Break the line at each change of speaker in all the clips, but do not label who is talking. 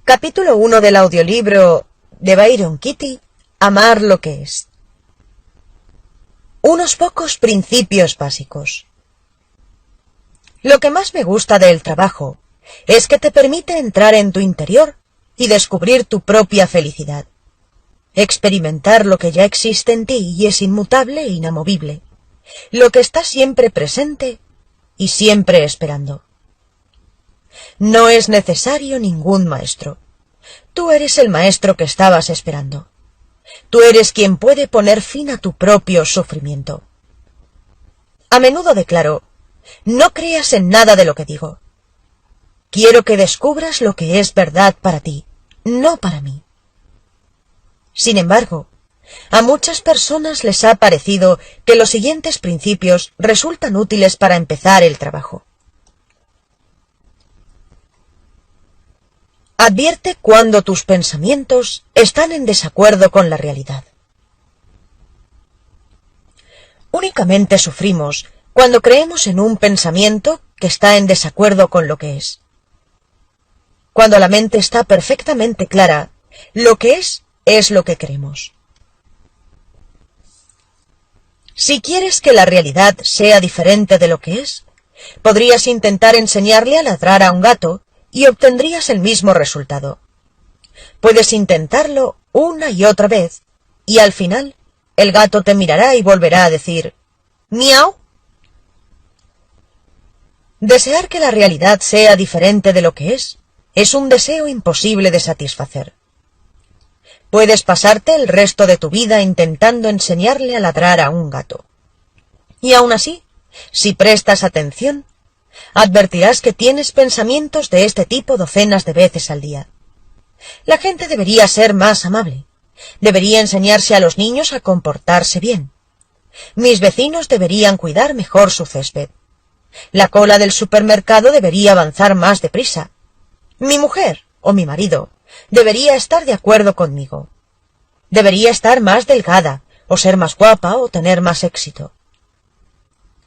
Capítulo 1 del audiolibro de Byron Katie, Amar lo que es. Unos pocos principios básicos. Lo que más me gusta del trabajo es que te permite entrar en tu interior y descubrir tu propia felicidad. Experimentar lo que ya existe en ti y es inmutable e inamovible. Lo que está siempre presente y siempre esperando. No es necesario ningún maestro. Tú eres el maestro que estabas esperando. Tú eres quien puede poner fin a tu propio sufrimiento. A menudo declaro, no creas en nada de lo que digo. Quiero que descubras lo que es verdad para ti, no para mí. Sin embargo, a muchas personas les ha parecido que los siguientes principios resultan útiles para empezar el trabajo. Advierte cuando tus pensamientos están en desacuerdo con la realidad. Únicamente sufrimos cuando creemos en un pensamiento que está en desacuerdo con lo que es. Cuando la mente está perfectamente clara, lo que es lo que creemos. Si quieres que la realidad sea diferente de lo que es, podrías intentar enseñarle a ladrar a un gato y obtendrías el mismo resultado. Puedes intentarlo una y otra vez, y al final el gato te mirará y volverá a decir «miau». Desear que la realidad sea diferente de lo que es un deseo imposible de satisfacer. Puedes pasarte el resto de tu vida intentando enseñarle a ladrar a un gato. Y aún así, si prestas atención, advertirás que tienes pensamientos de este tipo docenas de veces al día. La gente debería ser más amable. Debería enseñarse a los niños a comportarse bien. Mis vecinos deberían cuidar mejor su césped. La cola del supermercado debería avanzar más deprisa. Mi mujer o mi marido debería estar de acuerdo conmigo. Debería estar más delgada, o ser más guapa, o tener más éxito.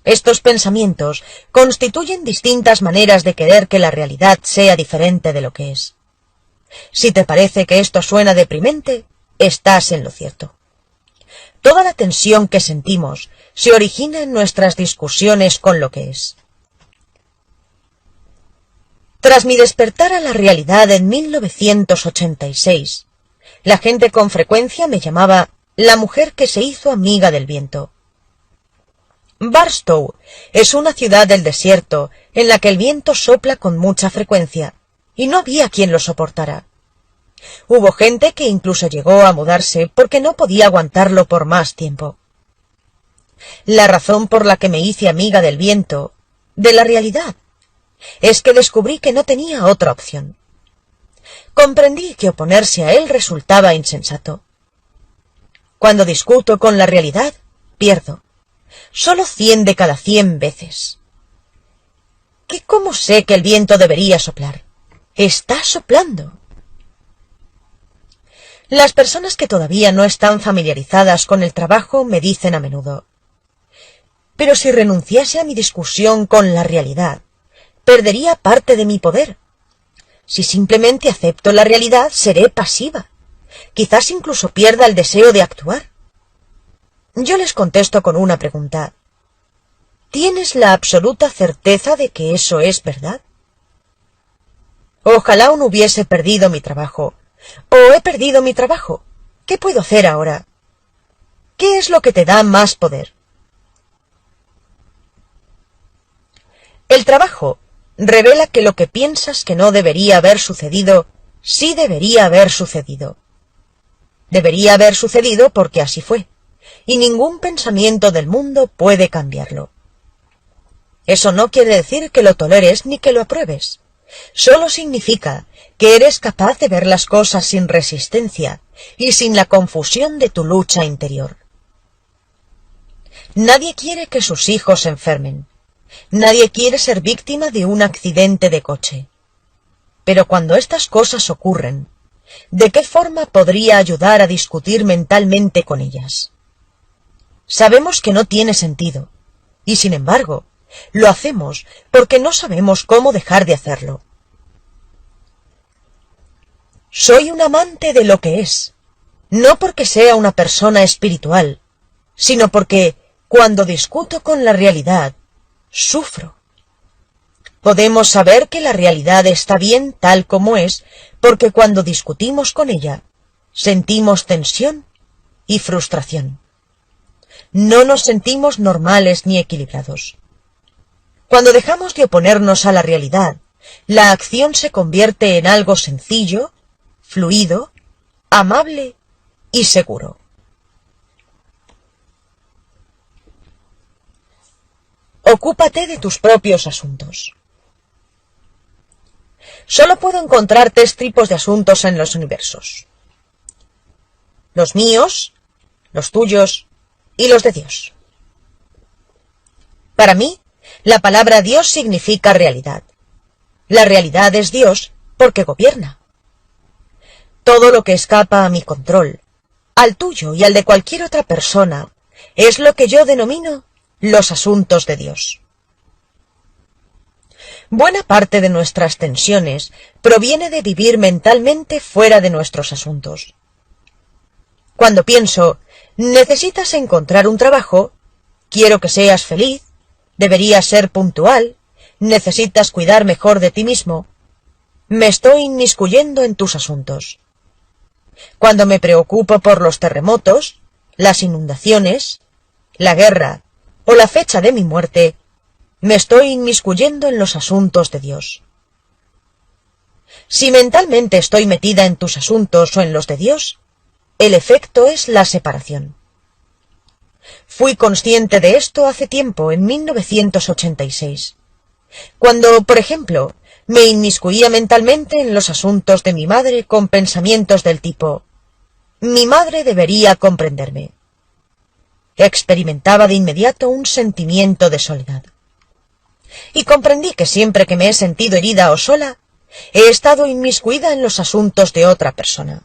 Estos pensamientos constituyen distintas maneras de querer que la realidad sea diferente de lo que es. Si te parece que esto suena deprimente, estás en lo cierto. Toda la tensión que sentimos se origina en nuestras discusiones con lo que es. Tras mi despertar a la realidad en 1986, la gente con frecuencia me llamaba la mujer que se hizo amiga del viento. Barstow es una ciudad del desierto en la que el viento sopla con mucha frecuencia, y no había quien lo soportara. Hubo gente que incluso llegó a mudarse porque no podía aguantarlo por más tiempo. La razón por la que me hice amiga del viento, de la realidad, es que descubrí que no tenía otra opción. Comprendí que oponerse a él resultaba insensato. Cuando discuto con la realidad, pierdo. Solo 100 de cada 100 veces. ¿Cómo sé que el viento debería soplar? Está soplando. Las personas que todavía no están familiarizadas con el trabajo me dicen a menudo: pero si renunciase a mi discusión con la realidad, perdería parte de mi poder. Si simplemente acepto la realidad, seré pasiva. Quizás incluso pierda el deseo de actuar. Yo les contesto con una pregunta. ¿Tienes la absoluta certeza de que eso es verdad? Ojalá aún hubiese perdido mi trabajo. ¿O he perdido mi trabajo? ¿Qué puedo hacer ahora? ¿Qué es lo que te da más poder? El trabajo revela que lo que piensas que no debería haber sucedido, sí debería haber sucedido. Debería haber sucedido porque así fue, y ningún pensamiento del mundo puede cambiarlo. Eso no quiere decir que lo toleres ni que lo apruebes. Solo significa que eres capaz de ver las cosas sin resistencia y sin la confusión de tu lucha interior. Nadie quiere que sus hijos se enfermen. Nadie quiere ser víctima de un accidente de coche. Pero cuando estas cosas ocurren, ¿de qué forma podría ayudar a discutir mentalmente con ellas? Sabemos que no tiene sentido, y sin embargo, lo hacemos porque no sabemos cómo dejar de hacerlo. Soy un amante de lo que es, no porque sea una persona espiritual, sino porque, cuando discuto con la realidad, sufro. Podemos saber que la realidad está bien tal como es, porque cuando discutimos con ella, sentimos tensión y frustración. No nos sentimos normales ni equilibrados. Cuando dejamos de oponernos a la realidad, la acción se convierte en algo sencillo, fluido, amable y seguro. Ocúpate de tus propios asuntos. Solo puedo encontrar 3 tipos de asuntos en los universos: los míos, los tuyos y los de Dios. Para mí, la palabra Dios significa realidad. La realidad es Dios porque gobierna. Todo lo que escapa a mi control, al tuyo y al de cualquier otra persona, es lo que yo denomino los asuntos de Dios. Buena parte de nuestras tensiones proviene de vivir mentalmente fuera de nuestros asuntos. Cuando pienso, necesitas encontrar un trabajo, quiero que seas feliz, deberías ser puntual, necesitas cuidar mejor de ti mismo, me estoy inmiscuyendo en tus asuntos. Cuando me preocupo por los terremotos, las inundaciones, la guerra o la fecha de mi muerte, me estoy inmiscuyendo en los asuntos de Dios. Si mentalmente estoy metida en tus asuntos o en los de Dios, el efecto es la separación. Fui consciente de esto hace tiempo, en 1986, cuando, por ejemplo, me inmiscuía mentalmente en los asuntos de mi madre con pensamientos del tipo: mi madre debería comprenderme. Experimentaba de inmediato un sentimiento de soledad. Y comprendí que siempre que me he sentido herida o sola, he estado inmiscuida en los asuntos de otra persona.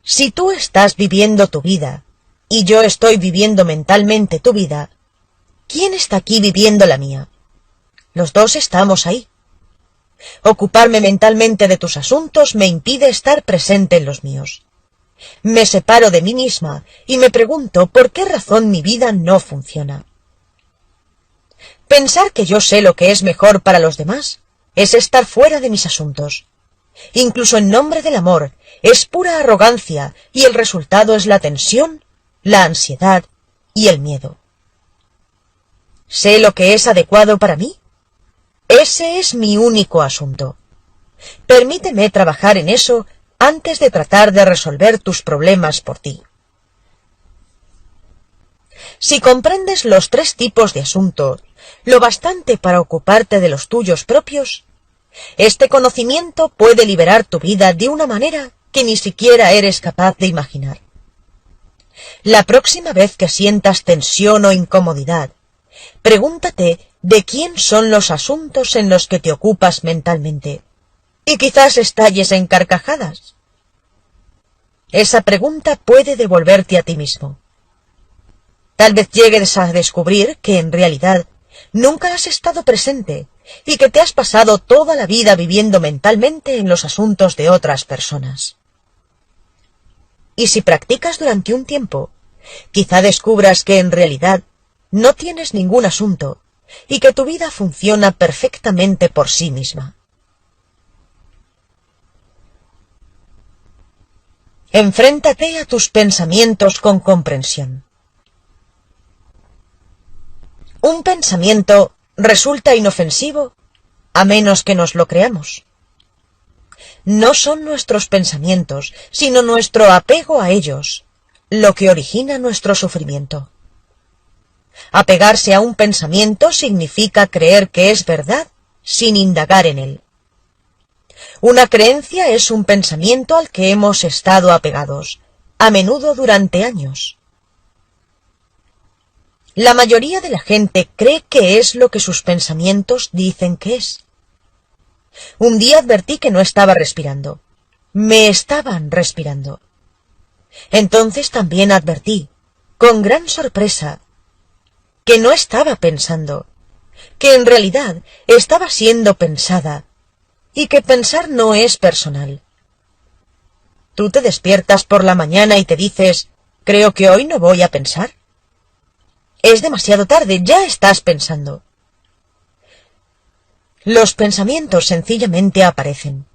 Si tú estás viviendo tu vida, y yo estoy viviendo mentalmente tu vida, ¿quién está aquí viviendo la mía? Los dos estamos ahí. Ocuparme mentalmente de tus asuntos me impide estar presente en los míos. Me separo de mí misma y me pregunto por qué razón mi vida no funciona. Pensar que yo sé lo que es mejor para los demás es estar fuera de mis asuntos. Incluso en nombre del amor, es pura arrogancia y el resultado es la tensión, la ansiedad y el miedo. ¿Sé lo que es adecuado para mí? Ese es mi único asunto. Permíteme trabajar en eso antes de tratar de resolver tus problemas por ti. Si comprendes los 3 tipos de asuntos, lo bastante para ocuparte de los tuyos propios, este conocimiento puede liberar tu vida de una manera que ni siquiera eres capaz de imaginar. La próxima vez que sientas tensión o incomodidad, pregúntate de quién son los asuntos en los que te ocupas mentalmente, y quizás estalles en carcajadas. Esa pregunta puede devolverte a ti mismo. Tal vez llegues a descubrir que en realidad nunca has estado presente y que te has pasado toda la vida viviendo mentalmente en los asuntos de otras personas. Y si practicas durante un tiempo, quizá descubras que en realidad no tienes ningún asunto y que tu vida funciona perfectamente por sí misma. Enfréntate a tus pensamientos con comprensión. Un pensamiento resulta inofensivo a menos que nos lo creamos. No son nuestros pensamientos, sino nuestro apego a ellos, lo que origina nuestro sufrimiento. Apegarse a un pensamiento significa creer que es verdad sin indagar en él. Una creencia es un pensamiento al que hemos estado apegados, a menudo durante años. La mayoría de la gente cree que es lo que sus pensamientos dicen que es. Un día advertí que no estaba respirando. Me estaban respirando. Entonces también advertí, con gran sorpresa, que no estaba pensando, que en realidad estaba siendo pensada, y que pensar no es personal. Tú te despiertas por la mañana y te dices, creo que hoy no voy a pensar. Es demasiado tarde, ya estás pensando. Los pensamientos sencillamente aparecen.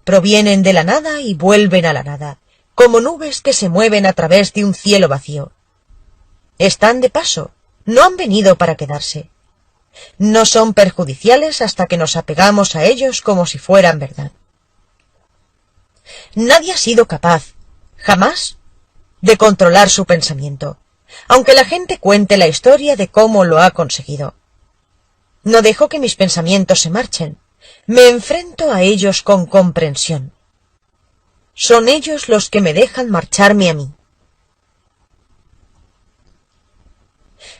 Provienen de la nada y vuelven a la nada, como nubes que se mueven a través de un cielo vacío. Están de paso, no han venido para quedarse. No son perjudiciales hasta que nos apegamos a ellos como si fueran verdad. Nadie ha sido capaz, jamás, de controlar su pensamiento, aunque la gente cuente la historia de cómo lo ha conseguido. No dejo que mis pensamientos se marchen, me enfrento a ellos con comprensión. Son ellos los que me dejan marcharme a mí.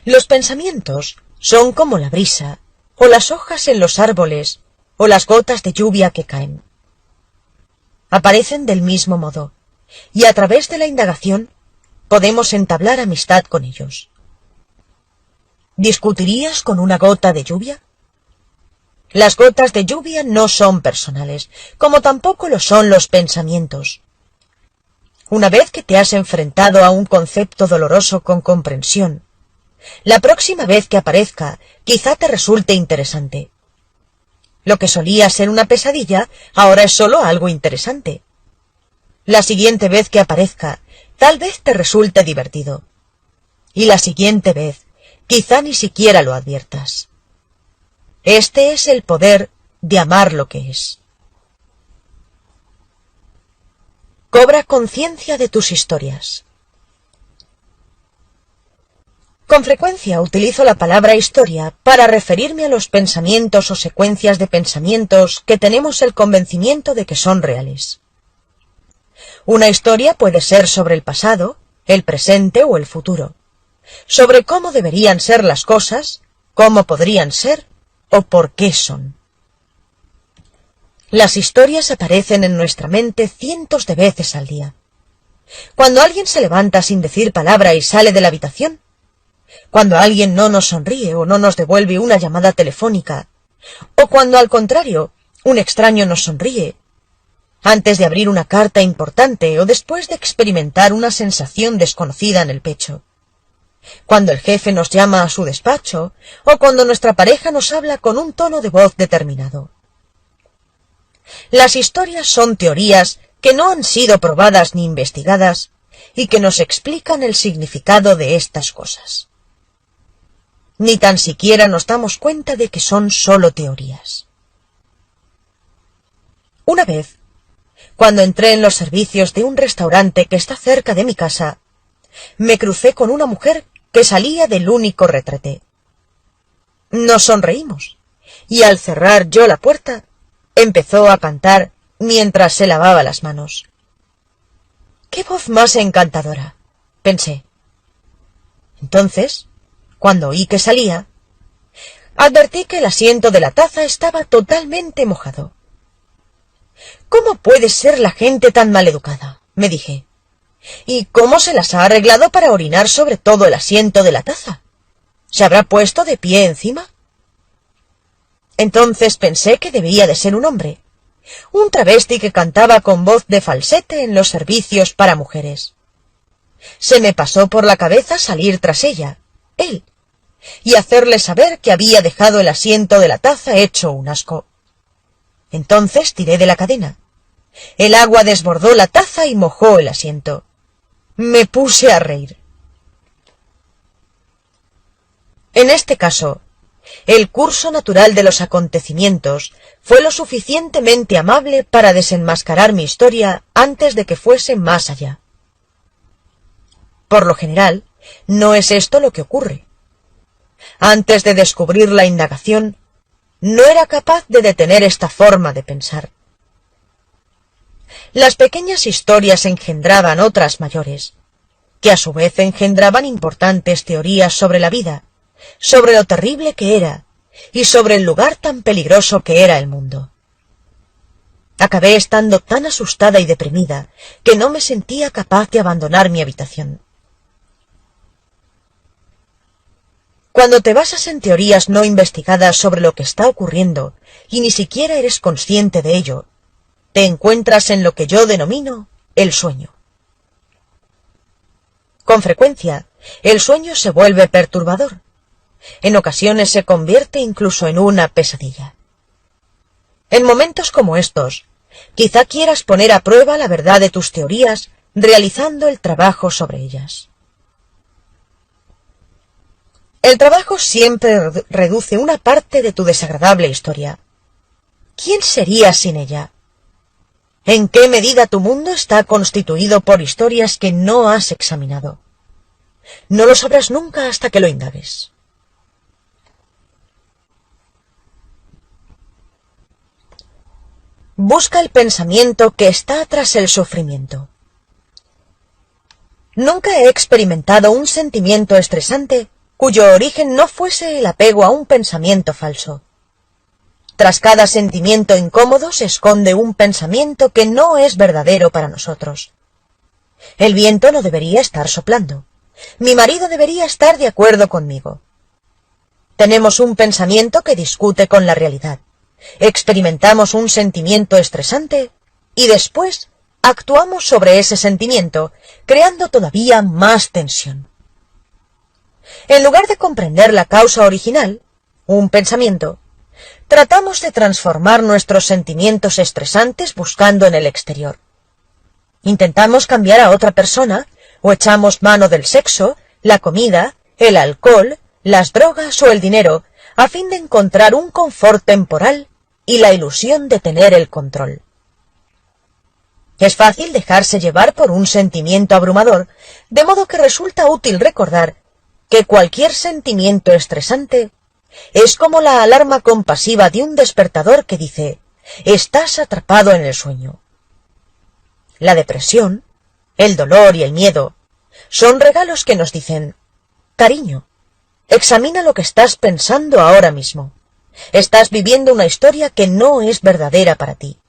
Los pensamientos son como la brisa, o las hojas en los árboles, o las gotas de lluvia que caen. Aparecen del mismo modo, y a través de la indagación podemos entablar amistad con ellos. ¿Discutirías con una gota de lluvia? Las gotas de lluvia no son personales, como tampoco lo son los pensamientos. Una vez que te has enfrentado a un concepto doloroso con comprensión, la próxima vez que aparezca, quizá te resulte interesante. Lo que solía ser una pesadilla, ahora es solo algo interesante. La siguiente vez que aparezca, tal vez te resulte divertido. Y la siguiente vez, quizá ni siquiera lo adviertas. Este es el poder de amar lo que es. Cobra conciencia de tus historias. Con frecuencia utilizo la palabra historia para referirme a los pensamientos o secuencias de pensamientos que tenemos el convencimiento de que son reales. Una historia puede ser sobre el pasado, el presente o el futuro, sobre cómo deberían ser las cosas, cómo podrían ser o por qué son. Las historias aparecen en nuestra mente cientos de veces al día. Cuando alguien se levanta sin decir palabra y sale de la habitación, cuando alguien no nos sonríe o no nos devuelve una llamada telefónica, o cuando al contrario, un extraño nos sonríe, antes de abrir una carta importante o después de experimentar una sensación desconocida en el pecho, cuando el jefe nos llama a su despacho o cuando nuestra pareja nos habla con un tono de voz determinado. Las historias son teorías que no han sido probadas ni investigadas y que nos explican el significado de estas cosas. Ni tan siquiera nos damos cuenta de que son solo teorías. Una vez, cuando entré en los servicios de un restaurante que está cerca de mi casa, me crucé con una mujer que salía del único retrete. Nos sonreímos, y al cerrar yo la puerta, empezó a cantar mientras se lavaba las manos. ¡Qué voz más encantadora!, pensé. Entonces, cuando oí que salía, advertí que el asiento de la taza estaba totalmente mojado. ¿Cómo puede ser la gente tan maleducada?, me dije. ¿Y cómo se las ha arreglado para orinar sobre todo el asiento de la taza? ¿Se habrá puesto de pie encima? Entonces pensé que debía de ser un hombre, un travesti que cantaba con voz de falsete en los servicios para mujeres. Se me pasó por la cabeza salir tras ella, él, y hacerle saber que había dejado el asiento de la taza hecho un asco. Entonces tiré de la cadena. El agua desbordó la taza y mojó el asiento. Me puse a reír. En este caso, el curso natural de los acontecimientos fue lo suficientemente amable para desenmascarar mi historia antes de que fuese más allá. Por lo general, no es esto lo que ocurre. Antes de descubrir la indagación, no era capaz de detener esta forma de pensar. Las pequeñas historias engendraban otras mayores, que a su vez engendraban importantes teorías sobre la vida, sobre lo terrible que era y sobre el lugar tan peligroso que era el mundo. Acabé estando tan asustada y deprimida que no me sentía capaz de abandonar mi habitación. Cuando te basas en teorías no investigadas sobre lo que está ocurriendo y ni siquiera eres consciente de ello, te encuentras en lo que yo denomino el sueño. Con frecuencia, el sueño se vuelve perturbador. En ocasiones se convierte incluso en una pesadilla. En momentos como estos, quizá quieras poner a prueba la verdad de tus teorías realizando el trabajo sobre ellas. El trabajo siempre reduce una parte de tu desagradable historia. ¿Quién serías sin ella? ¿En qué medida tu mundo está constituido por historias que no has examinado? No lo sabrás nunca hasta que lo indagues. Busca el pensamiento que está tras el sufrimiento. Nunca he experimentado un sentimiento estresante cuyo origen no fuese el apego a un pensamiento falso. Tras cada sentimiento incómodo se esconde un pensamiento que no es verdadero para nosotros. El viento no debería estar soplando. Mi marido debería estar de acuerdo conmigo. Tenemos un pensamiento que discute con la realidad. Experimentamos un sentimiento estresante y después actuamos sobre ese sentimiento, creando todavía más tensión. En lugar de comprender la causa original, un pensamiento, tratamos de transformar nuestros sentimientos estresantes buscando en el exterior. Intentamos cambiar a otra persona o echamos mano del sexo, la comida, el alcohol, las drogas o el dinero a fin de encontrar un confort temporal y la ilusión de tener el control. Es fácil dejarse llevar por un sentimiento abrumador, de modo que resulta útil recordar que cualquier sentimiento estresante es como la alarma compasiva de un despertador que dice: estás atrapado en el sueño. La depresión, el dolor y el miedo son regalos que nos dicen: cariño, examina lo que estás pensando ahora mismo. Estás viviendo una historia que no es verdadera para ti.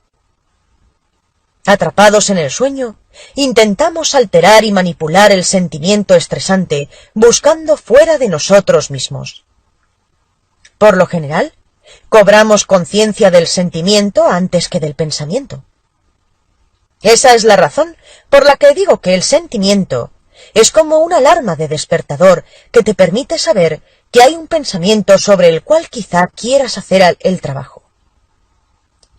Atrapados en el sueño, intentamos alterar y manipular el sentimiento estresante buscando fuera de nosotros mismos. Por lo general, cobramos conciencia del sentimiento antes que del pensamiento. Esa es la razón por la que digo que el sentimiento es como una alarma de despertador que te permite saber que hay un pensamiento sobre el cual quizá quieras hacer el trabajo.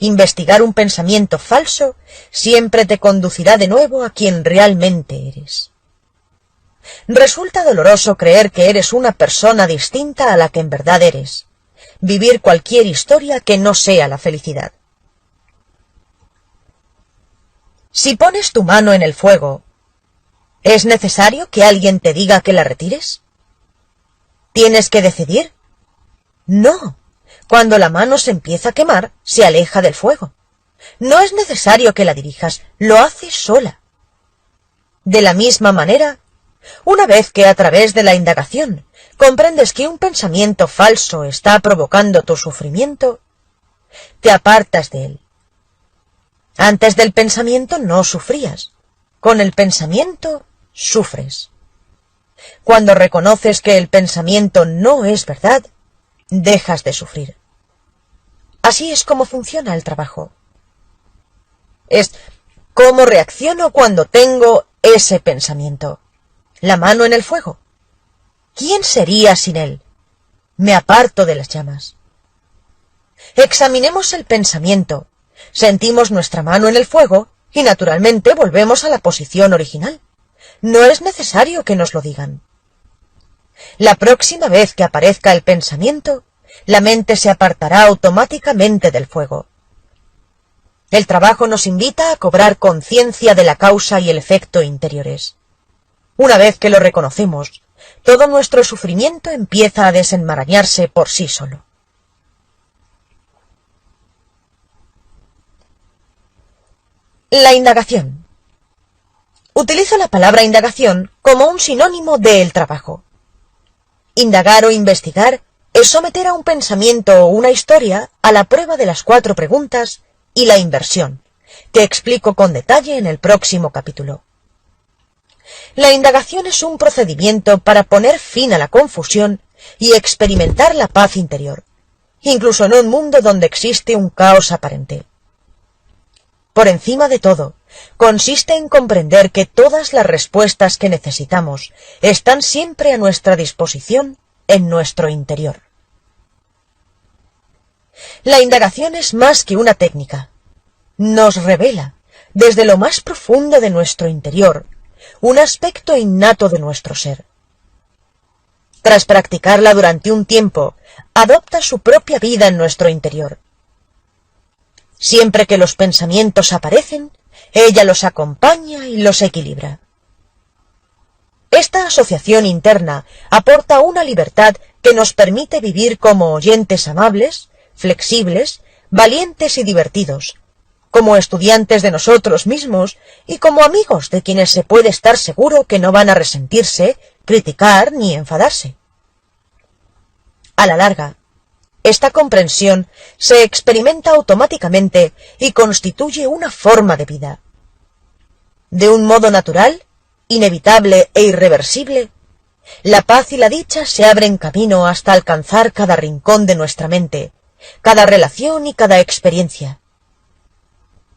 Investigar un pensamiento falso siempre te conducirá de nuevo a quien realmente eres. Resulta doloroso creer que eres una persona distinta a la que en verdad eres. Vivir cualquier historia que no sea la felicidad. Si pones tu mano en el fuego, ¿es necesario que alguien te diga que la retires? ¿Tienes que decidir? No. Cuando la mano se empieza a quemar, se aleja del fuego. No es necesario que la dirijas, lo hace sola. De la misma manera, una vez que a través de la indagación comprendes que un pensamiento falso está provocando tu sufrimiento, te apartas de él. Antes del pensamiento no sufrías. Con el pensamiento sufres. Cuando reconoces que el pensamiento no es verdad, dejas de sufrir. Así es como funciona el trabajo. Es cómo reacciono cuando tengo ese pensamiento. La mano en el fuego. ¿Quién sería sin él? Me aparto de las llamas. Examinemos el pensamiento. Sentimos nuestra mano en el fuego y naturalmente volvemos a la posición original. No es necesario que nos lo digan. La próxima vez que aparezca el pensamiento, la mente se apartará automáticamente del fuego. El trabajo nos invita a cobrar conciencia de la causa y el efecto interiores. Una vez que lo reconocemos, todo nuestro sufrimiento empieza a desenmarañarse por sí solo. La indagación. Utilizo la palabra indagación como un sinónimo de el trabajo. Indagar o investigar es someter a un pensamiento o una historia a la prueba de las 4 preguntas y la inversión, que explico con detalle en el próximo capítulo. La indagación es un procedimiento para poner fin a la confusión y experimentar la paz interior, incluso en un mundo donde existe un caos aparente. Por encima de todo, consiste en comprender que todas las respuestas que necesitamos están siempre a nuestra disposición en nuestro interior. La indagación es más que una técnica. Nos revela, desde lo más profundo de nuestro interior, un aspecto innato de nuestro ser. Tras practicarla durante un tiempo, adopta su propia vida en nuestro interior. Siempre que los pensamientos aparecen, ella los acompaña y los equilibra. Esta asociación interna aporta una libertad que nos permite vivir como oyentes amables, flexibles, valientes y divertidos, como estudiantes de nosotros mismos y como amigos de quienes se puede estar seguro que no van a resentirse, criticar ni enfadarse. A la larga, esta comprensión se experimenta automáticamente y constituye una forma de vida. De un modo natural, inevitable e irreversible, la paz y la dicha se abren camino hasta alcanzar cada rincón de nuestra mente, cada relación y cada experiencia.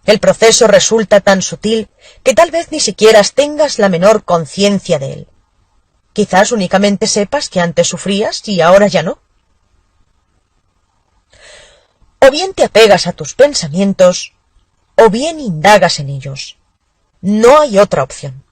El proceso resulta tan sutil que tal vez ni siquiera tengas la menor conciencia de él. Quizás únicamente sepas que antes sufrías y ahora ya no. O bien te apegas a tus pensamientos, o bien indagas en ellos. No hay otra opción.